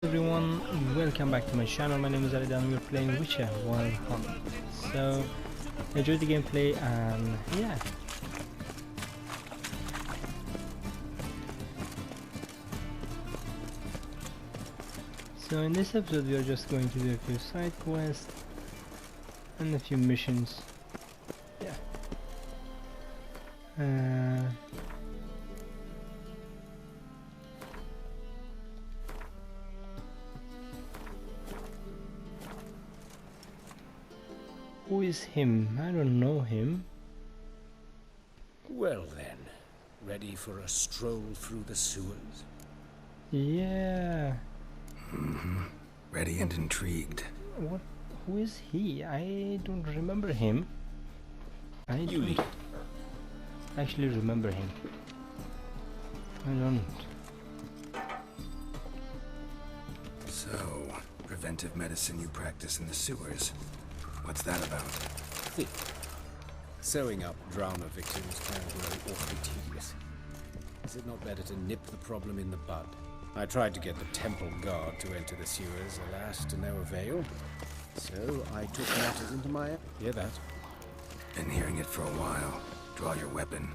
Everyone, welcome back to my channel. My name is Alida and we're playing Witcher Wild Hunt. So enjoy the gameplay and yeah. So in this episode we are just going to do a few side quests and a few missions. Yeah. Who is him? I don't know him. Well then, ready for a stroll through the sewers? Yeah. Ready and intrigued. What? Who is he? I don't remember him. I don't actually remember him. I don't. So, preventive medicine you practice in the sewers. What's that about? Think. Sewing up drowner victims can grow awfully tedious. Is it not better to nip the problem in the bud? I tried to get the temple guard to enter the sewers, alas, to no avail. So I took matters into my... Hear that? Been hearing it for a while. Draw your weapon.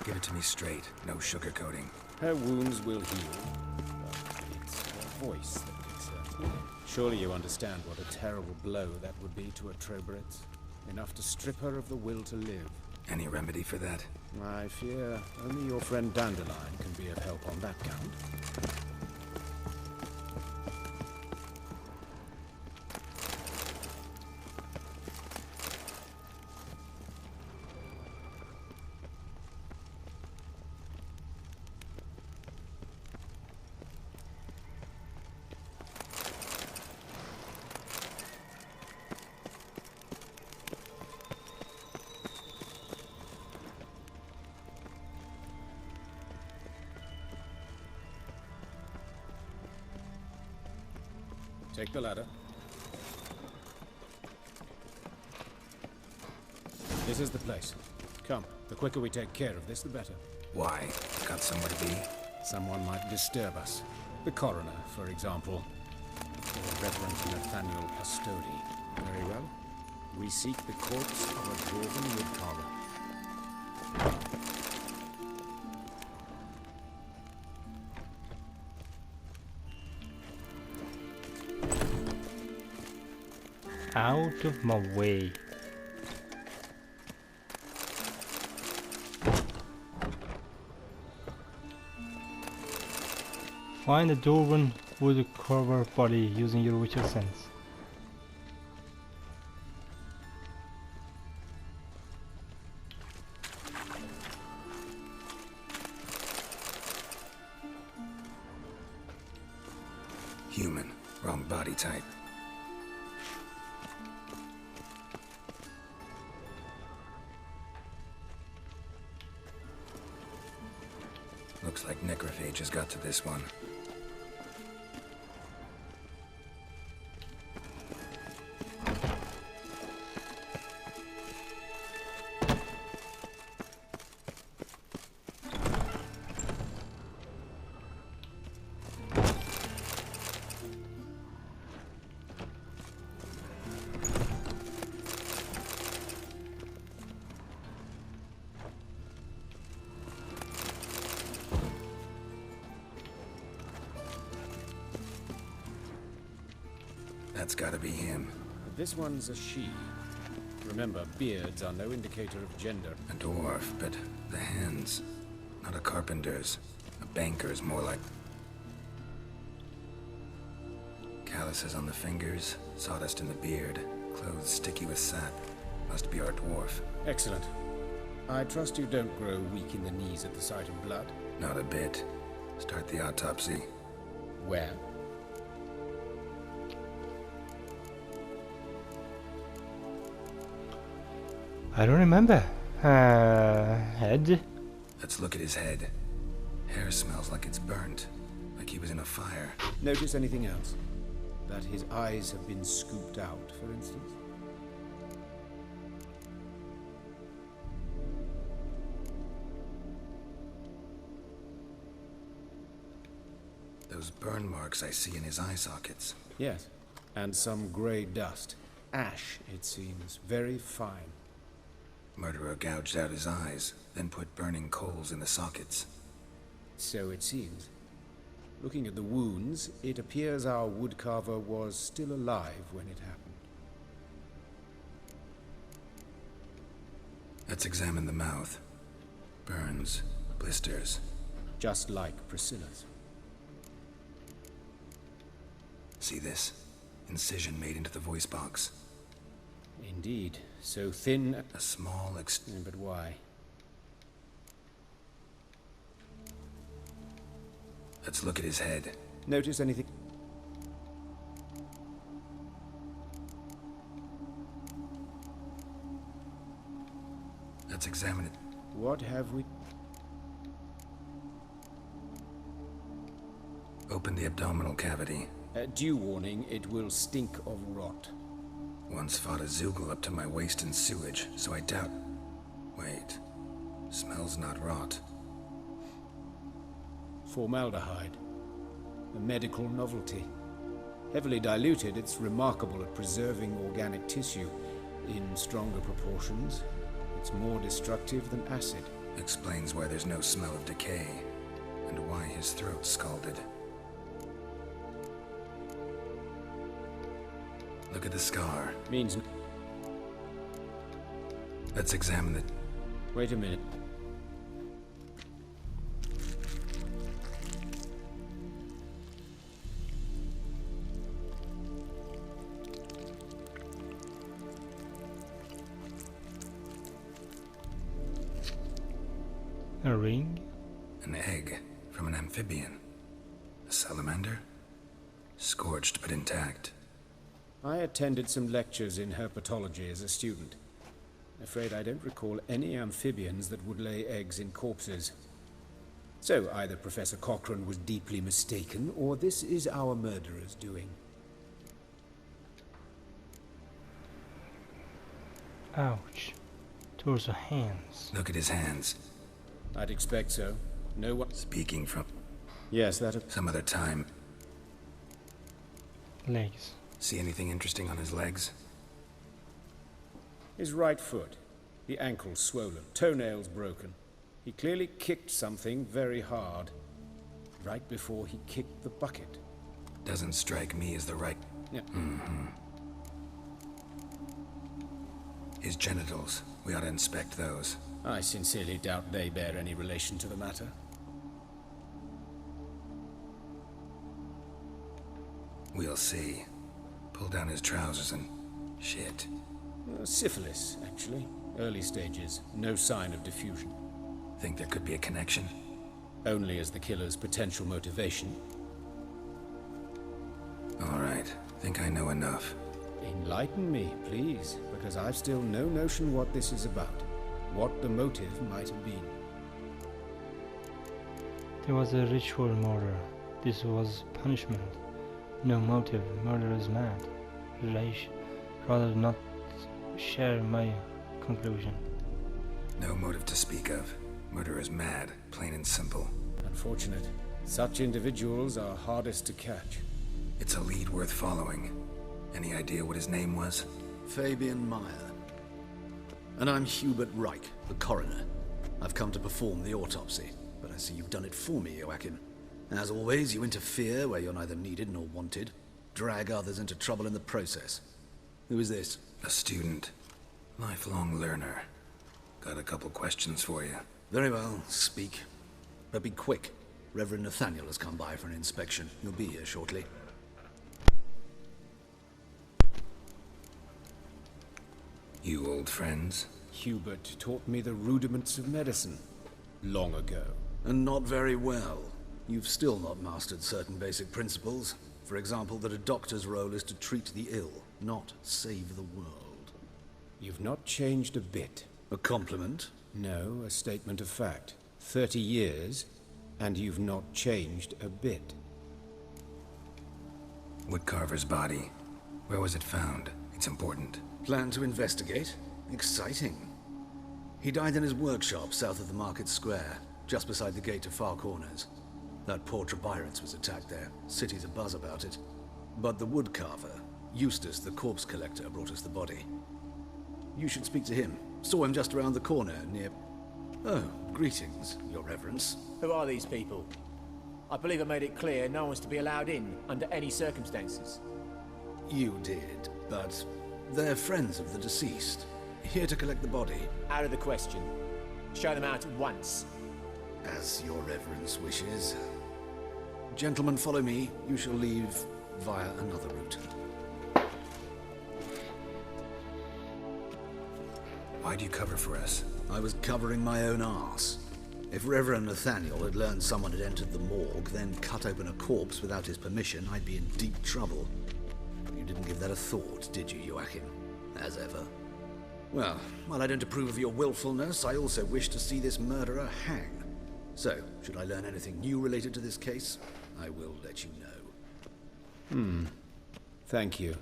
Give it to me straight, no sugarcoating. Her wounds will heal, but it's her voice that concerns me. Surely you understand what a terrible blow that would be to a Troberet. Enough to strip her of the will to live. Any remedy for that? I fear only your friend Dandelion can be of help on that count. Take the ladder. This is the place. Come, the quicker we take care of this, the better. Why? Got somewhere to be? Someone might disturb us. The coroner, for example. Or Reverend Nathaniel Pastodi. Very well. We seek the corpse of a dwarven woodcarver. Out of my way. Find the dwarven woodcarver body using your witcher sense. Human. Wrong body type. Looks like necrophages got to this one. That's gotta be him. This one's a she. Remember, beards are no indicator of gender. A dwarf, but the hands. Not a carpenter's. A banker's, more like. Calluses on the fingers, sawdust in the beard, clothes sticky with sap. Must be our dwarf. Excellent. I trust you don't grow weak in the knees at the sight of blood. Not a bit. Start the autopsy. Where? I don't remember. Head? Let's look at his head. Hair smells like it's burnt. Like he was in a fire. Notice anything else? That his eyes have been scooped out, for instance? Those burn marks I see in his eye sockets. Yes. And some grey dust. Ash, it seems. Very fine. Murderer gouged out his eyes, then put burning coals in the sockets. So it seems. Looking at the wounds, it appears our woodcarver was still alive when it happened. Let's examine the mouth. Burns, blisters. Just like Priscilla's. See this? Incision made into the voice box. Indeed. So thin. A small But why? Let's look at his head. Notice anything? Let's examine it. What have we? Open the abdominal cavity. Due warning, it will stink of rot. Once fought a Zoogle up to my waist in sewage, so I doubt... Wait. Smells not rot. Formaldehyde. A medical novelty. Heavily diluted, it's remarkable at preserving organic tissue. In stronger proportions, it's more destructive than acid. Explains why there's no smell of decay, and why his throat's scalded. Look at the scar. Means... Let's examine it. Wait a minute. A ring? An egg from an amphibian. A salamander? Scorched but intact. I attended some lectures in herpetology as a student. Afraid I don't recall any amphibians that would lay eggs in corpses. So either Professor Cochrane was deeply mistaken, or this is our murderer's doing. Ouch. Torso hands. Look at his hands. I'd expect so. No one... Speaking from Yes, that... some other time. Legs. See anything interesting on his legs? His right foot. The ankle swollen, toenails broken. He clearly kicked something very hard. Right before he kicked the bucket. Doesn't strike me as the right... Yeah. His genitals. We ought to inspect those. I sincerely doubt they bear any relation to the matter. We'll see. Pull down his trousers and... shit. Syphilis, actually. Early stages. No sign of diffusion. Think there could be a connection? Only as the killer's potential motivation. All right. Think I know enough. Enlighten me, please, because I've still no notion what this is about. What the motive might have been. There was a ritual murder. This was punishment. No motive. Murder is mad. Rather not share my conclusion. No motive to speak of. Murder is mad, plain and simple. Unfortunate. Such individuals are hardest to catch. It's a lead worth following. Any idea what his name was? Fabian Meyer. And I'm Hubert Reich, the coroner. I've come to perform the autopsy, but I see you've done it for me, Joachim. As always, you interfere where you're neither needed nor wanted. Drag others into trouble in the process. Who is this? A student. Lifelong learner. Got a couple questions for you. Very well, speak. But be quick. Reverend Nathaniel has come by for an inspection. He'll be here shortly. You old friends? Hubert taught me the rudiments of medicine long ago. And not very well. You've still not mastered certain basic principles. For example, that a doctor's role is to treat the ill, not save the world. You've not changed a bit. A compliment? No, a statement of fact. 30 years, and you've not changed a bit. Woodcarver's body. Where was it found? It's important. Plan to investigate? Exciting. He died in his workshop south of the market square, just beside the gate to Far Corners. That poor Trebyrans was attacked there. City's abuzz about it. But the woodcarver, Eustace the corpse collector, brought us the body. You should speak to him. Saw him just around the corner near... Oh, greetings, your reverence. Who are these people? I believe I made it clear no one's to be allowed in under any circumstances. You did, but they're friends of the deceased. Here to collect the body. Out of the question. Show them out at once. As your reverence wishes. Gentlemen, follow me. You shall leave via another route. Why'd you cover for us? I was covering my own arse. If Reverend Nathaniel had learned someone had entered the morgue, then cut open a corpse without his permission, I'd be in deep trouble. You didn't give that a thought, did you, Joachim? As ever. Well, while I don't approve of your willfulness, I also wish to see this murderer hang. So, should I learn anything new related to this case, I will let you know. Thank you.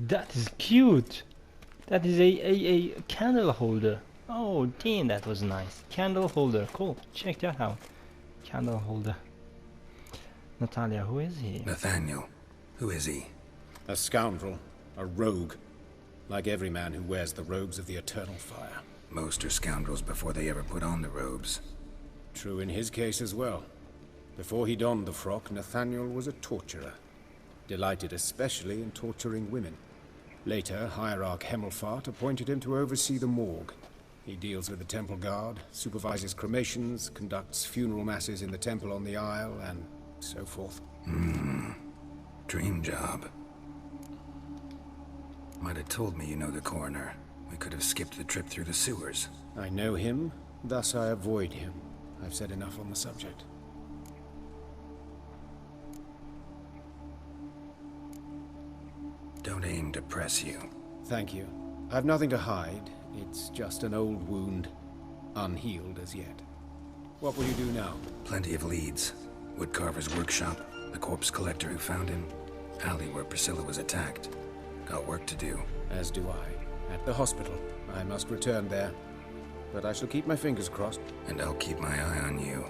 That is cute. That is a candle holder. Oh damn, that was nice. Candle holder, cool. Check that out. Candle holder. Natalia, who is he? Nathaniel. Who is he? A scoundrel. A rogue. Like every man who wears the robes of the eternal fire. Most are scoundrels before they ever put on the robes. True in his case as well. Before he donned the frock, Nathaniel was a torturer. Delighted especially in torturing women. Later, Hierarch Hemmelfart appointed him to oversee the morgue. He deals with the temple guard, supervises cremations, conducts funeral masses in the temple on the Isle, and so forth. Dream job. Might have told me you know the coroner. We could have skipped the trip through the sewers. I know him, thus I avoid him. I've said enough on the subject. Don't aim to press you. Thank you. I've nothing to hide. It's just an old wound, unhealed as yet. What will you do now? Plenty of leads. Woodcarver's workshop, the corpse collector who found him, alley where Priscilla was attacked. Got work to do. As do I. At the hospital. I must return there. But I shall keep my fingers crossed. And I'll keep my eye on you.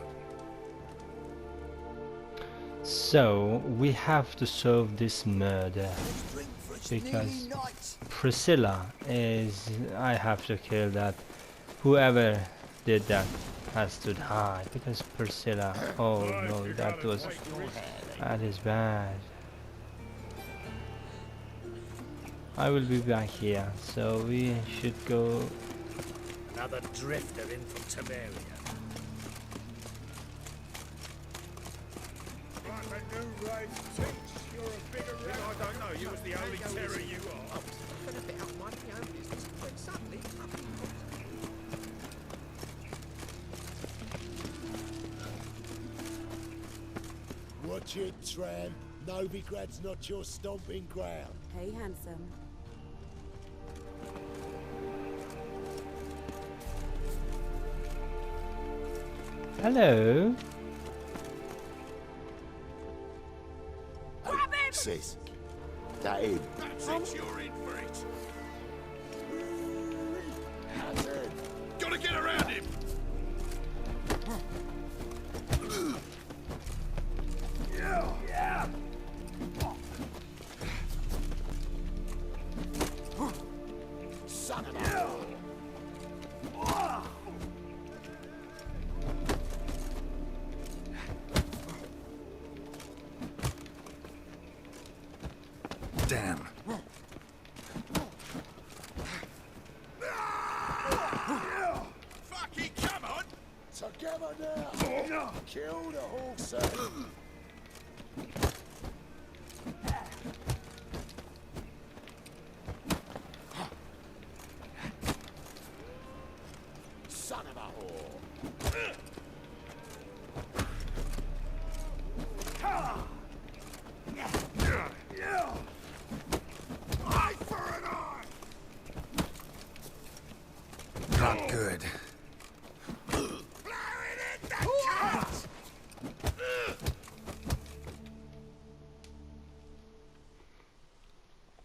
So, we have to solve this murder. Because Priscilla is... I have to kill that. Whoever did that has to die. Because Priscilla... Oh no, that was... That is bad. I will be back here, so we should go... Another drifter in from Temeria. I don't know, you was the only terror you are. Watch it, tramp. Novigrad's not your stomping ground. Hey, handsome. Hello. Sis, that him? That's it, you're in for it. Hazard. Gotta get around him. Son of a... Damn. Fucking come on. Together now. Kill the whole set. Son of a whore. Eye for an eye. Not good. Blowing in the cat.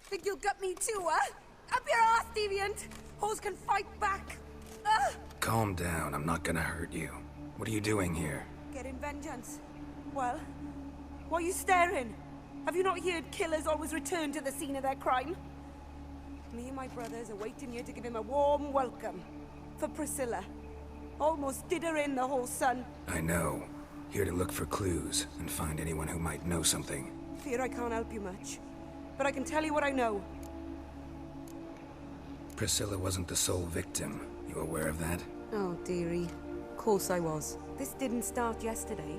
Think you'll gut me too, huh? Up your ass, deviant! Hoes can fight back! Ugh! Calm down, I'm not gonna hurt you. What are you doing here? Getting vengeance. Well, why are you staring? Have you not heard killers always return to the scene of their crime? Me and my brothers are waiting here to give him a warm welcome. For Priscilla. Almost did her in, the whole son. I know. Here to look for clues and find anyone who might know something. Fear I can't help you much. But I can tell you what I know. Priscilla wasn't the sole victim. You aware of that? Oh, dearie. Of course I was. This didn't start yesterday.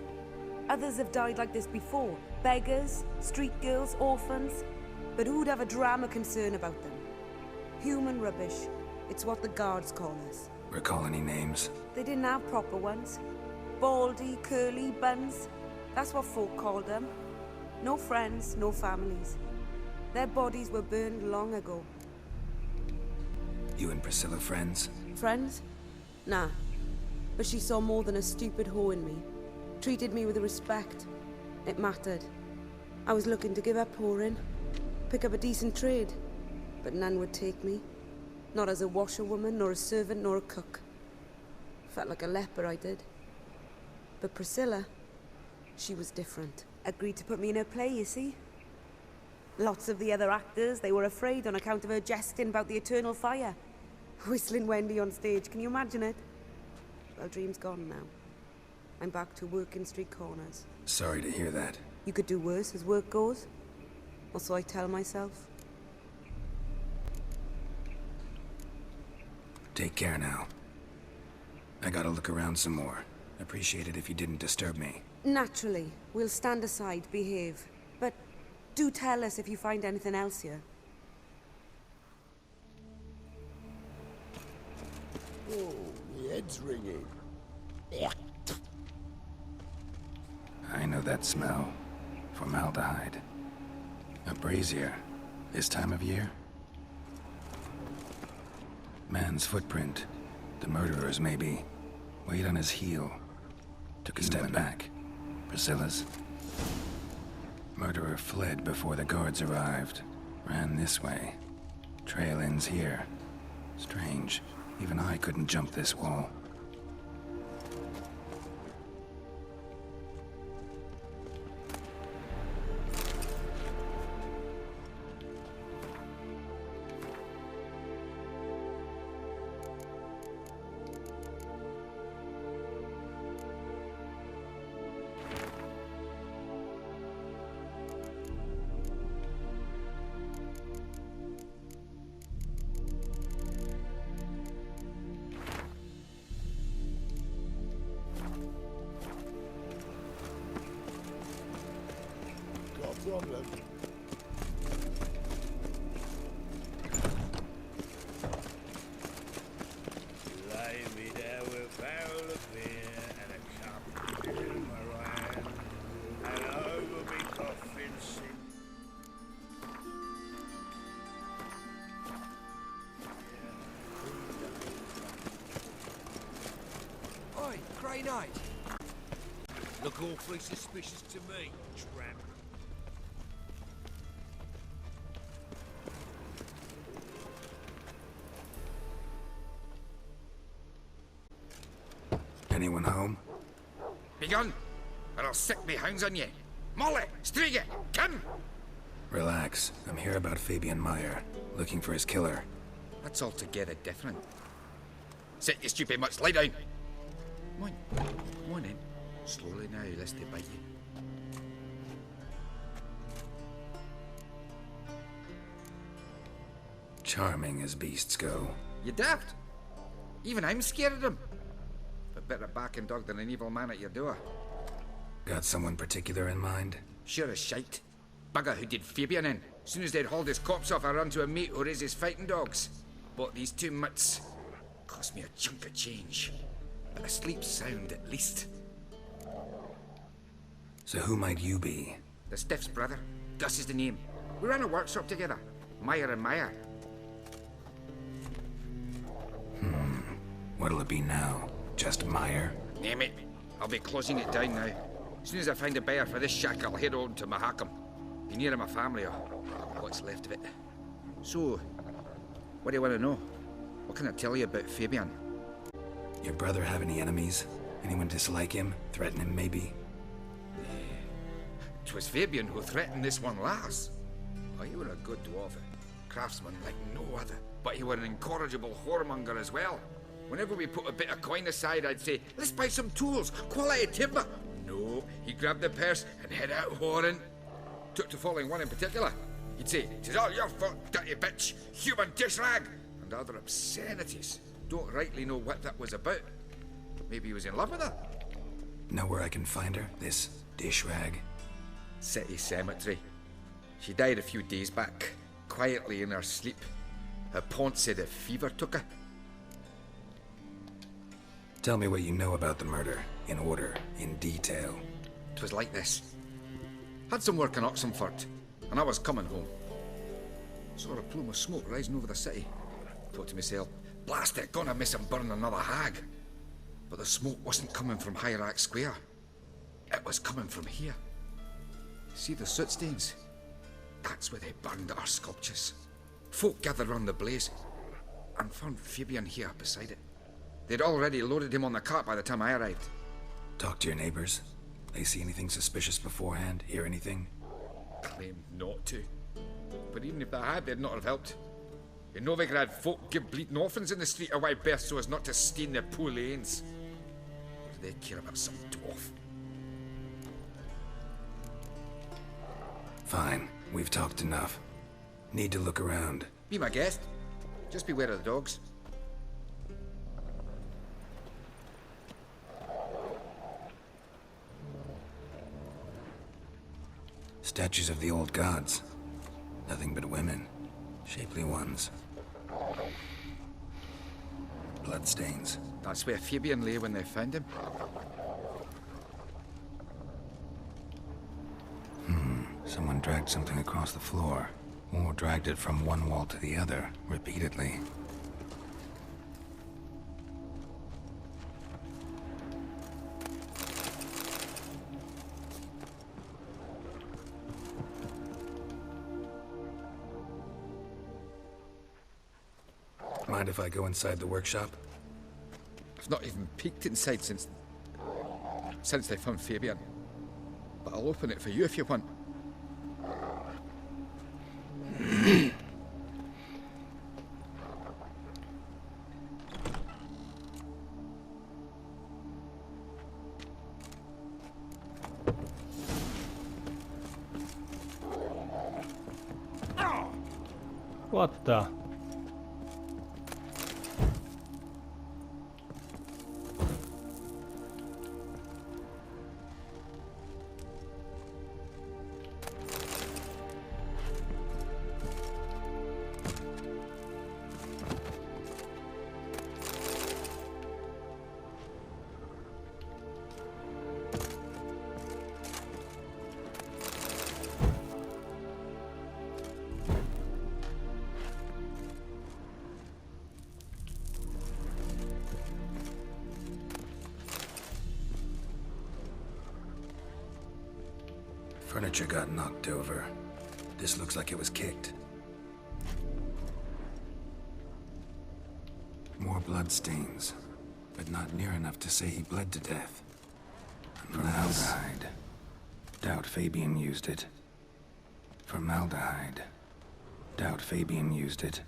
Others have died like this before. Beggars, street girls, orphans. But who'd have a drama concern about them? Human rubbish. It's what the guards call us. Recall any names? They didn't have proper ones. Baldy, curly, buns. That's what folk called them. No friends, no families. Their bodies were burned long ago. You and Priscilla friends? Friends? Nah. But she saw more than a stupid whore in me. Treated me with respect. It mattered. I was looking to give up whoring. Pick up a decent trade. But none would take me. Not as a washerwoman, nor a servant, nor a cook. Felt like a leper, I did. But Priscilla, she was different. Agreed to put me in her play, you see? Lots of the other actors, they were afraid on account of her jesting about the eternal fire. Whistling Wendy on stage, can you imagine it? Well, dream's gone now. I'm back to working street corners. Sorry to hear that. You could do worse as work goes. Or so I tell myself. Take care now. I gotta look around some more. Appreciate it if you didn't disturb me. Naturally, we'll stand aside, behave. But do tell us if you find anything else here. Oh, my head's ringing. I know that smell. Formaldehyde. A brazier. This time of year? Man's footprint. The murderer's maybe. Weight on his heel. Took a step back. Priscilla's. Murderer fled before the guards arrived. Ran this way. Trail ends here. Strange. Even I couldn't jump this wall. Problem. Lay me there with a barrel of beer and a cup in my right hand, and over me coffin sink. Oi, Grey Knight. Look awfully suspicious to me, tramp. Anyone home? Begun, or I'll sick me hounds on ye. Molly, Striga, come! Relax. I'm here about Fabian Meyer, looking for his killer. That's altogether different. Sit, you stupid mutts, lie down. Come on, come on in. Slowly now, lest they bite you. Charming as beasts go. You daft? Even I'm scared of them. But better backing dog than an evil man at your door. Got someone particular in mind? Sure as shite. Bugger who did Fabian in. Soon as they'd hauled his corpse off, I run to a mate who raises fighting dogs. Bought these 2 mutts. Cost me a chunk of change. But I sleep sound at least. So who might you be? The Stiff's brother. Gus is the name. We ran a workshop together. Meyer and Meyer. What'll it be now? Just Meyer? Name it. I'll be closing it down now. As soon as I find a buyer for this shack, I'll head on to Mahakam. Be near my family or what's left of it. So, what do you want to know? What can I tell you about Fabian? Your brother have any enemies? Anyone dislike him? Threaten him, maybe? 'Twas Fabian who threatened this one last. Oh, he were a good dwarf, craftsman like no other. But he were an incorrigible whoremonger as well. Whenever we put a bit of coin aside, I'd say, let's buy some tools, quality timber. No, he grabbed the purse and head out whoring. Took to following one in particular. He'd say, "'Tis all your fault, dirty bitch, human dish rag," and other obscenities. Don't rightly know what that was about. Maybe he was in love with her. Know where I can find her? This dish rag? City cemetery. She died a few days back, quietly in her sleep. Her pont said a fever took her. Tell me what you know about the murder, in order, in detail. 'Twas like this. Had some work in Oxenford, and I was coming home. Saw a plume of smoke rising over the city. Thought to myself, blast it, gonna miss him burn another hag. But the smoke wasn't coming from Hierarch Square. It was coming from here. See the soot stains? That's where they burned our sculptures. Folk gathered round the blaze, and found Fabian here beside it. They'd already loaded him on the cart by the time I arrived. Talk to your neighbors. They see anything suspicious beforehand? Hear anything? Claimed not to. But even if they had, they'd not have helped. In Novigrad, folk give bleeding orphans in the street a wide berth so as not to stain their poor lanes. What do they care about some dwarf? Fine. We've talked enough. Need to look around. Be my guest. Just beware of the dogs. Statues of the old gods. Nothing but women. Shapely ones. Bloodstains. That's where Fabian lay when they found him. Someone dragged something across the floor. Or dragged it from one wall to the other, repeatedly. Mind if I go inside the workshop? I've not even peeked inside since they found Fabian. But I'll open it for you if you want. What the? Furniture got knocked over. This looks like it was kicked. More blood stains, but not near enough to say he bled to death. Formaldehyde. Doubt Fabian used it. Formaldehyde. Doubt Fabian used it.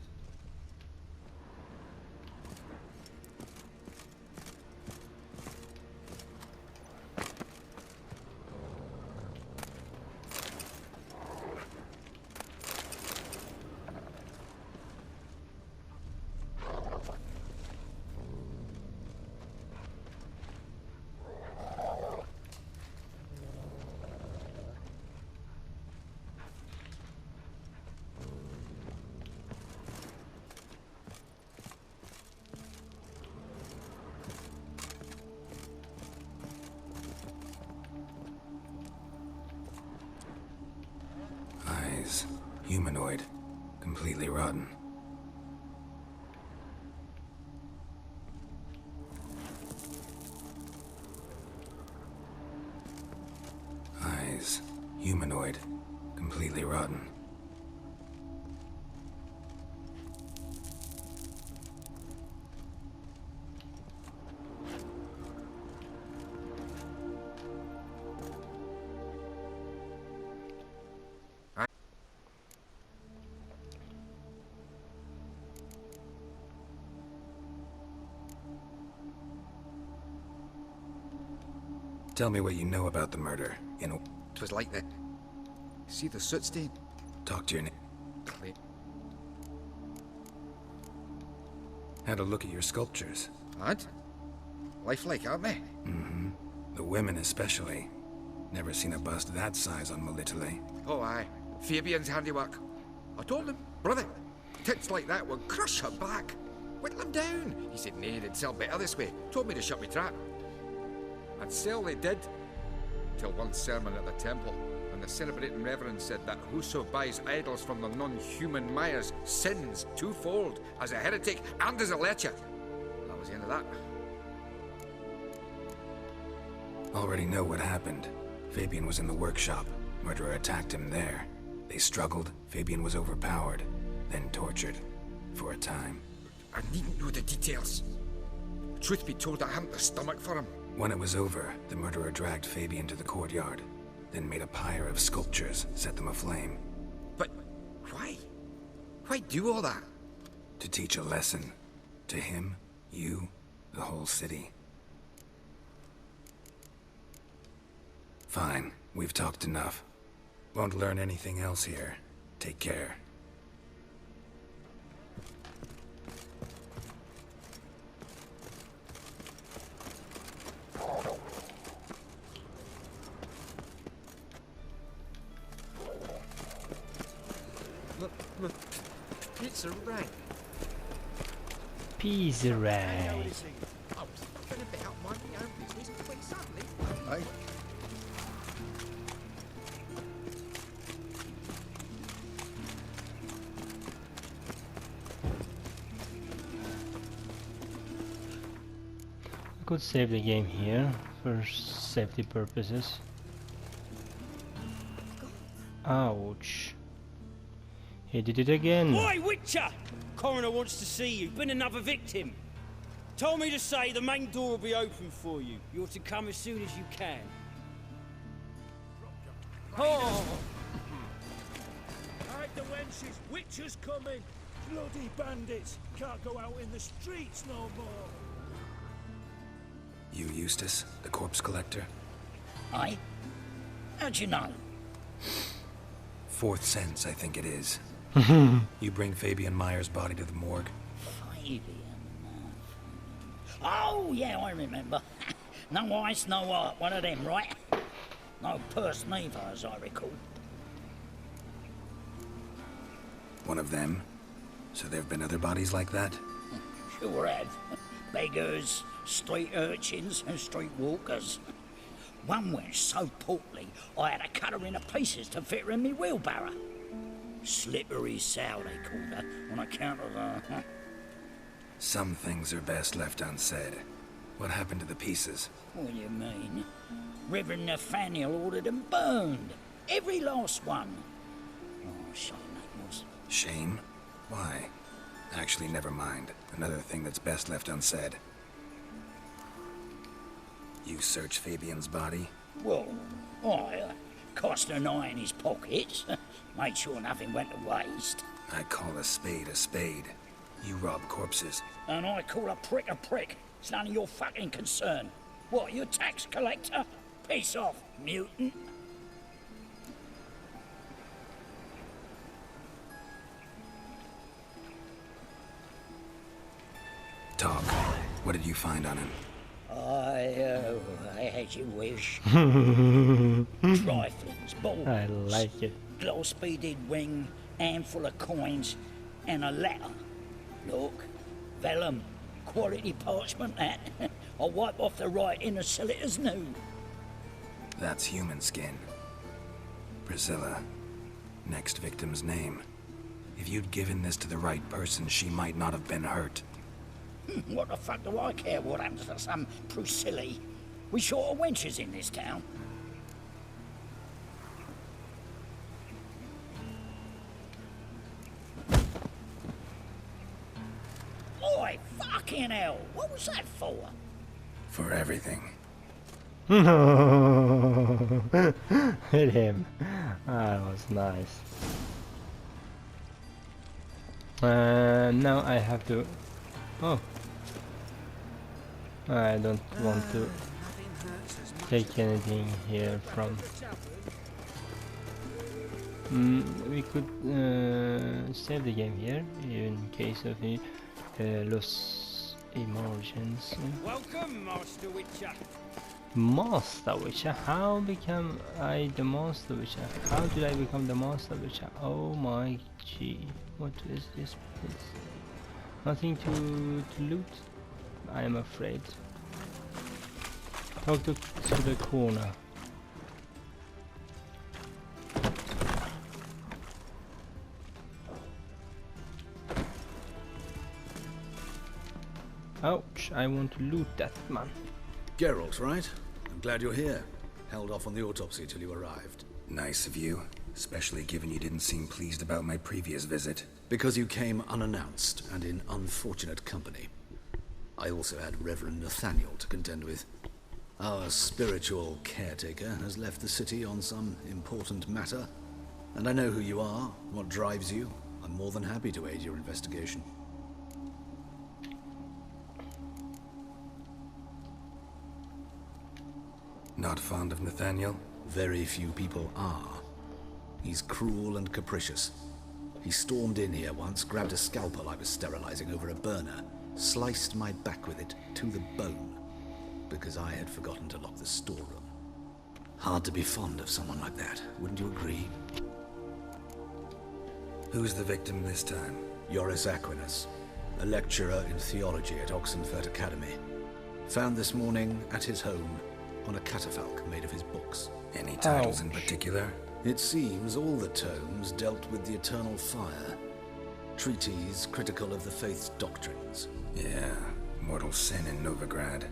Humanoid. Completely rotten. Eyes. Humanoid. Completely rotten. Tell me what you know about the murder. Twas like that. See the soot stain? Talk to your Had a look at your sculptures. Lad? Lifelike, aren't they? Mm-hmm. The women especially. Never seen a bust that size on Melitele. Oh, aye. Fabian's handiwork. I told him, brother, tits like that would crush her back. Whittle him down. He said, nay, they'd sell better this way. Told me to shut me trap. And sell they did, till one sermon at the temple, and the celebrating reverend said that whoso buys idols from the non-human Myers sins twofold, as a heretic and as a lecher. That was the end of that. Already know what happened. Fabian was in the workshop. Murderer attacked him there. They struggled. Fabian was overpowered, then tortured. For a time. I needn't know the details. Truth be told, I hadn't the stomach for him. When it was over, the murderer dragged Fabian to the courtyard, then made a pyre of sculptures, set them aflame. But why? Why do all that? To teach a lesson. To him, you, the whole city. Fine, we've talked enough. Won't learn anything else here. Take care. Look, pizza rank. Pizza rank. I was going to bet out my own business when suddenly... Aye. I could save the game here for safety purposes. Ouch. He did it again. Oi, Witcher! Coroner wants to see you. Been another victim. Told me to say the main door will be open for you. You're to come as soon as you can. Oh! Hide the wenches! Witcher's coming! Bloody bandits! Can't go out in the streets no more! You, Eustace, the corpse collector? Aye? How'd you know? Fourth sense, I think it is. You bring Fabian Myers' body to the morgue? Fabian... Oh, yeah, I remember. No ice, no art, one of them, right? No purse neither, as I recall. One of them? So there've been other bodies like that? Sure have. Beggars, street urchins, and street walkers. One went so portly, I had to cut her into pieces to fit her in me wheelbarrow. Slippery sow, they called her, on account of her... Some things are best left unsaid. What happened to the pieces? What do you mean? Reverend Nathaniel ordered them burned. Every last one. Oh, shame that was. Shame? Why? Actually, never mind. Another thing that's best left unsaid. You searched Fabian's body? Well, I cast an eye in his pockets. Made sure nothing went to waste. I call a spade a spade. You rob corpses. And I call a prick a prick. It's none of your fucking concern. What, you a tax collector? Piss off, mutant. Talk. What did you find on him? As you wish. Triflings, balls. I like it. Gloss-beaded wing, handful of coins, and a letter. Look, vellum, quality parchment that. I'll wipe off the writing and sell it as new. That's human skin. Priscilla. Next victim's name. If you'd given this to the right person, she might not have been hurt. What the fuck do I care what happens to some Priscilla? We short of wenches in this town. Oi, fucking hell! What was that for? For everything. Hit him. That was nice. Now I have to... Oh. I don't want to take anything here from... we could save the game here in case of any lost emotions. Welcome, Master Witcher. Master Witcher? How become I the Master Witcher? How did I become the Master Witcher? Oh my gee. What is this place? Nothing to loot? I am afraid. Talk to the corner. Ouch, I want to loot that man. Geralt, right? I'm glad you're here. Held off on the autopsy till you arrived. Nice of you, especially given you didn't seem pleased about my previous visit. Because you came unannounced and in unfortunate company. I also had Reverend Nathaniel to contend with. Our spiritual caretaker has left the city on some important matter, and I know who you are, what drives you. I'm more than happy to aid your investigation. Not fond of Nathaniel? Very few people are. He's cruel and capricious. He stormed in here once, grabbed a scalpel I was sterilizing over a burner, sliced my back with it to the bone, because I had forgotten to lock the storeroom. Hard to be fond of someone like that, wouldn't you agree? Who's the victim this time? Joris Aquinas, a lecturer in theology at Oxenfurt Academy. Found this morning at his home on a catafalque made of his books. Any titles in particular? It seems all the tomes dealt with the eternal fire. Treatises critical of the faith's doctrines. Yeah, mortal sin in Novigrad.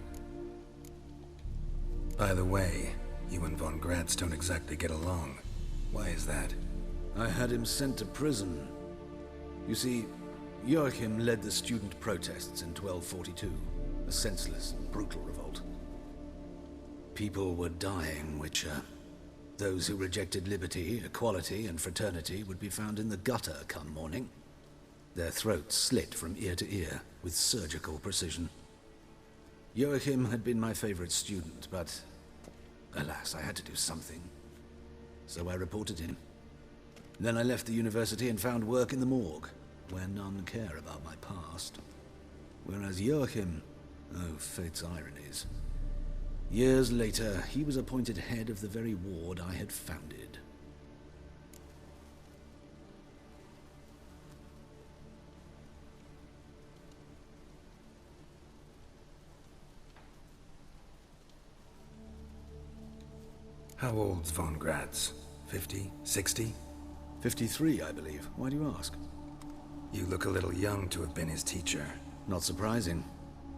By the way, you and von Gratz don't exactly get along. Why is that? I had him sent to prison. You see, Joachim led the student protests in 1242, a senseless, brutal revolt. People were dying, Witcher. Those who rejected liberty, equality, and fraternity would be found in the gutter come morning. Their throats slit from ear to ear with surgical precision. Joachim had been my favorite student, but alas, I had to do something. So I reported him. Then I left the university and found work in the morgue, where none care about my past. Whereas Joachim, oh, fate's ironies. Years later, he was appointed head of the very ward I had founded. How old's von Gratz? 50? 60? 53, I believe. Why do you ask? You look a little young to have been his teacher. Not surprising.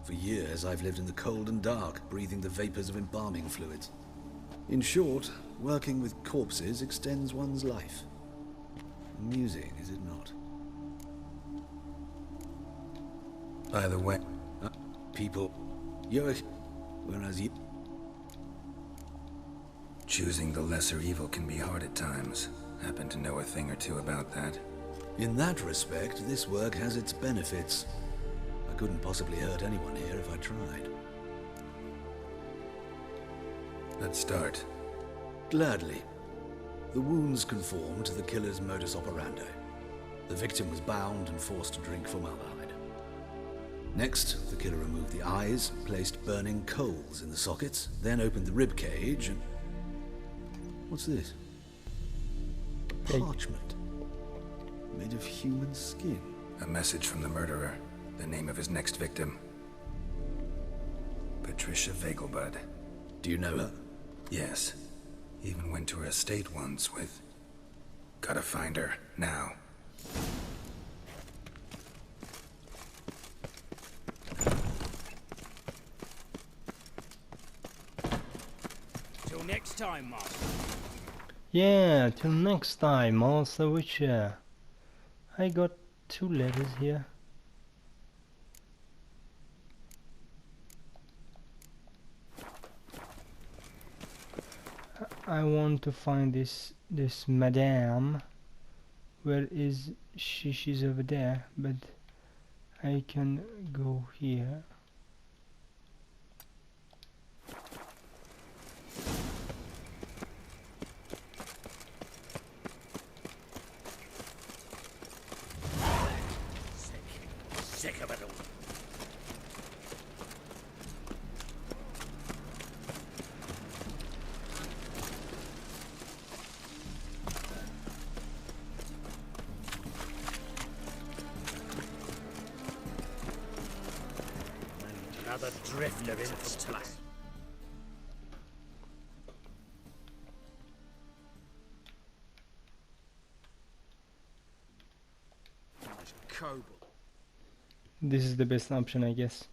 For years, I've lived in the cold and dark, breathing the vapors of embalming fluids. In short, Working with corpses extends one's life. Amusing, is it not? By the way, People, you're... whereas you... choosing the lesser evil can be hard at times. Happen to know a thing or two about that. In that respect, this work has its benefits. I couldn't possibly hurt anyone here if I tried. Let's start. Gladly. The wounds conform to the killer's modus operandi. The victim was bound and forced to drink formaldehyde. Next, the killer removed the eyes, placed burning coals in the sockets, then opened the rib cage and... What's this? Parchment. Made of human skin. A message from the murderer. The name of his next victim. Patricia Vegelbud. Do you know her? Yes. Even went to her estate once with... Gotta find her, now. Till next time, Master. Yeah, till next time, Master Witcher. I got 2 letters here. I want to find this madame. Where is she? She's over there, but I can go here. Sick of it all. Another drifter in for play. Kobold. This is the best option, I guess.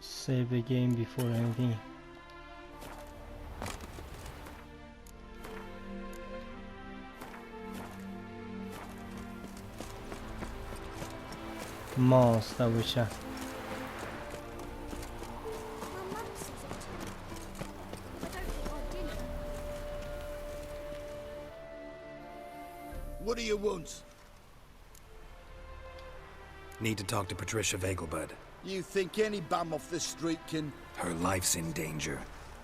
Save the game before anything. Master Witcher. What do you want? Need to talk to Patricia Vegelbud. You think any bum off the street can... Her life's in danger.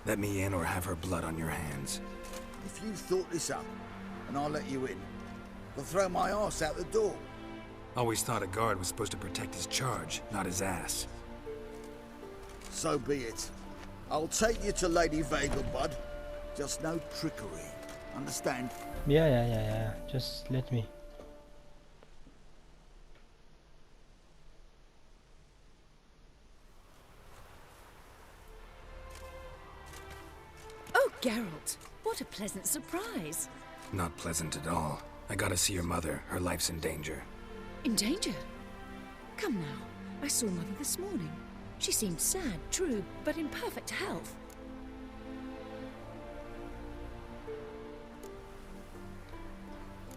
Let me in or have her blood on your hands. If you thought this up, and I'll let you in, I'll throw my ass out the door. Always thought a guard was supposed to protect his charge, not his ass. So be it. I'll take you to Lady Vegelbud. Just no trickery. Understand? Yeah. Just let me. Oh, Geralt, what a pleasant surprise. Not pleasant at all. I gotta see your mother. Her life's in danger. In danger? Come now, I saw Mother this morning. She seemed sad, true, but in perfect health.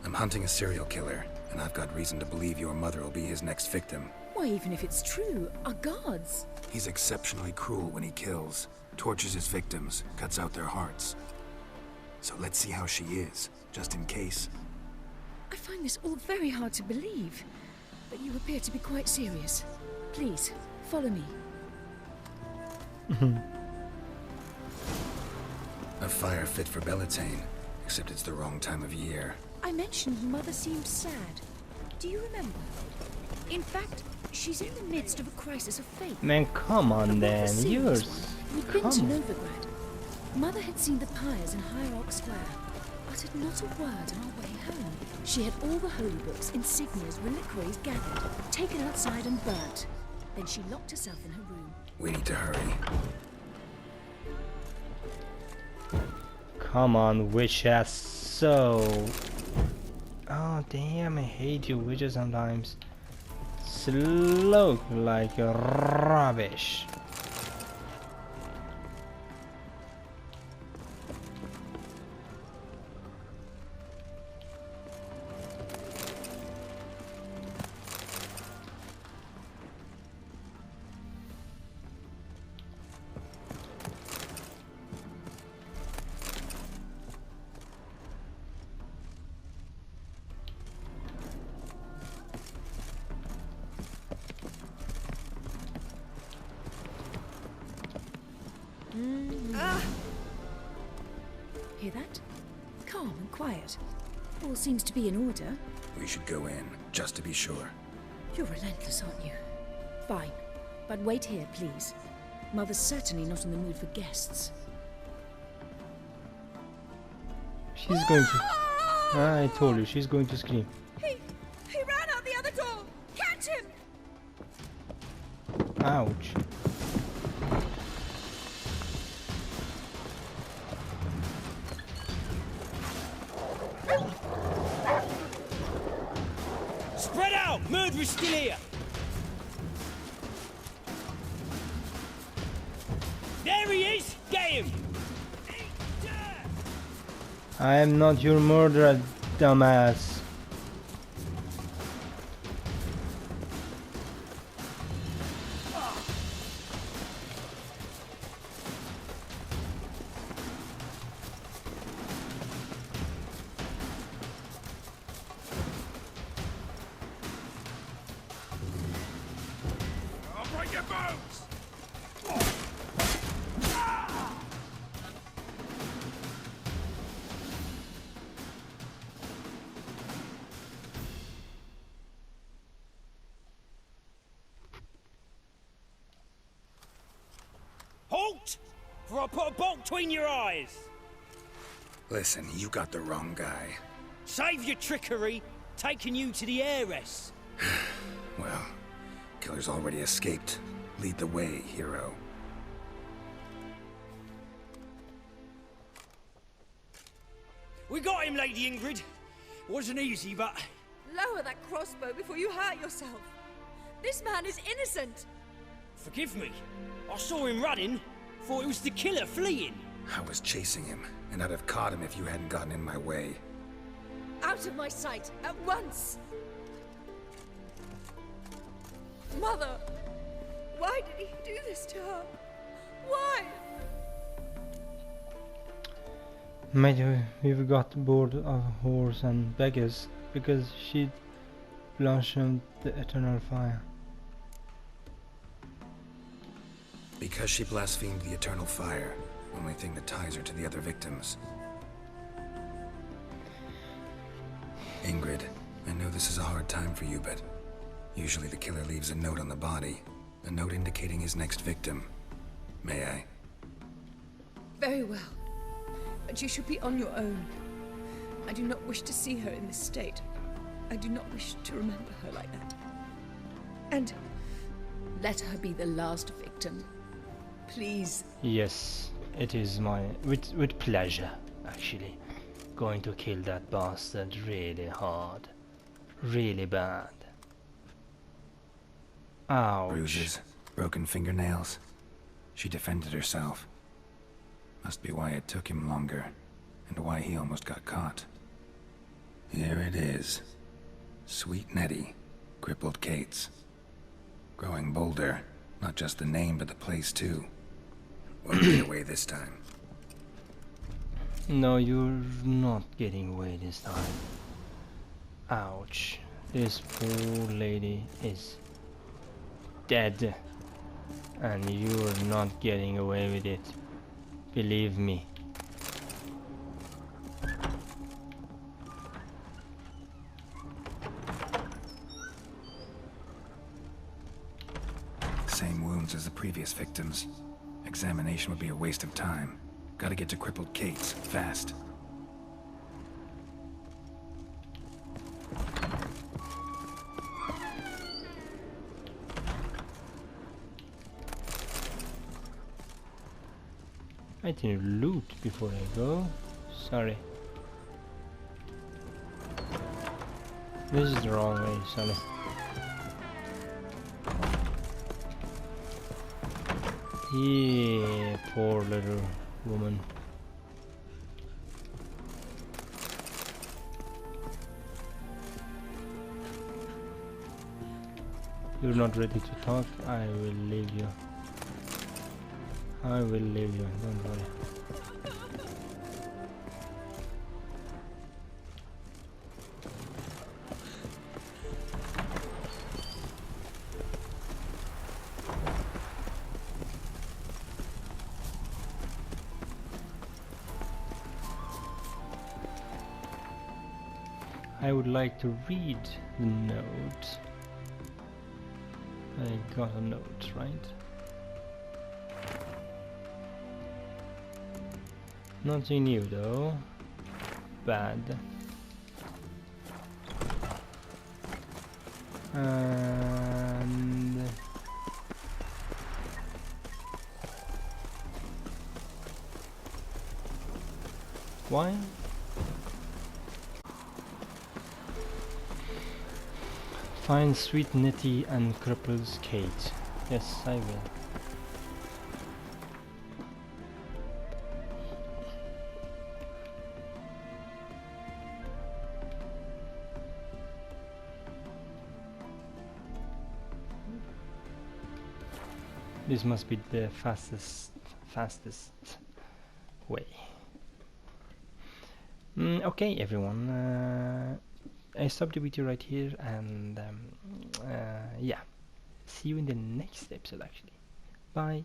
I'm hunting a serial killer, and I've got reason to believe your mother will be his next victim. Why, even if it's true, our guards... He's exceptionally cruel when he kills, tortures his victims, cuts out their hearts. So let's see how she is, just in case. I find this all very hard to believe, but you appear to be quite serious. Please, follow me. A fire fit for Bellatane, except it's the wrong time of year. I mentioned Mother seemed sad. Do you remember? In fact, she's in the midst of a crisis of faith. Man, come on then, yours. We'd been to Novigrad. Mother had seen the pyres in Hierarch Square. uttered not a word on our way home. She had all the holy books, insignias, reliquaries gathered, taken outside and burnt. Then she locked herself in her room. We need to hurry. Come on, witch ass. So. Oh damn! I hate you, witches sometimes. Slow like rubbish. Hear that? Calm and quiet. All seems to be in order. We should go in, just to be sure. You're relentless, aren't you? Fine. But wait here, please. Mother's certainly not in the mood for guests. She's going to... I told you, she's going to scream. He ran out the other door! Catch him! Ouch. Spread out! Murderer's still here! There he is! Get him! I am not your murderer, dumbass. I'll break your bones! Halt! For I'll put a bolt between your eyes! Listen, you got the wrong guy. Save your trickery, taking you to the heiress. Well, killer's already escaped. Lead the way, hero. We got him, Lady Ingrid. Wasn't easy, but... Lower that crossbow before you hurt yourself. This man is innocent. Forgive me. I saw him running. Thought it was the killer fleeing. I was chasing him, and I'd have caught him if you hadn't gotten in my way. Out of my sight, at once! Mother! Why did he do this to her? Why? Maybe we've got bored of whores and beggars because she blasphemed the eternal fire. Because she blasphemed the eternal fire, only thing that ties her to the other victims. Ingrid, I know this is a hard time for you, but usually the killer leaves a note on the body, a note indicating his next victim. May I? Very well. But you should be on your own. I do not wish to see her in this state. I do not wish to remember her like that. And let her be the last victim. Please. Yes, it is my... with pleasure, actually. Going to kill that bastard really hard. Really bad. Ouch. Bruises, broken fingernails. She defended herself. Must be why it took him longer, and why he almost got caught. Here it is. Sweet Nettie, crippled Kate's. Growing bolder, not just the name but the place too. Won't get away this time. No, you're not getting away this time. Ouch. This poor lady is dead. And you're not getting away with it. Believe me. Same wounds as the previous victims. Examination would be a waste of time. Gotta get to crippled Kate's, fast. I didn't loot before I go. Sorry. This is the wrong way, sorry. Yeah, poor little woman. You're not ready to talk? I will leave you. I will leave you, don't worry. I would like to read the note. I got a note, right? Nothing new though. Bad. And why? Find Sweet Nettie and Cripples Kate. Yes, I will. This must be the fastest way. Okay, everyone. I stop the video right here, and yeah, see you in the next episode. Actually, bye.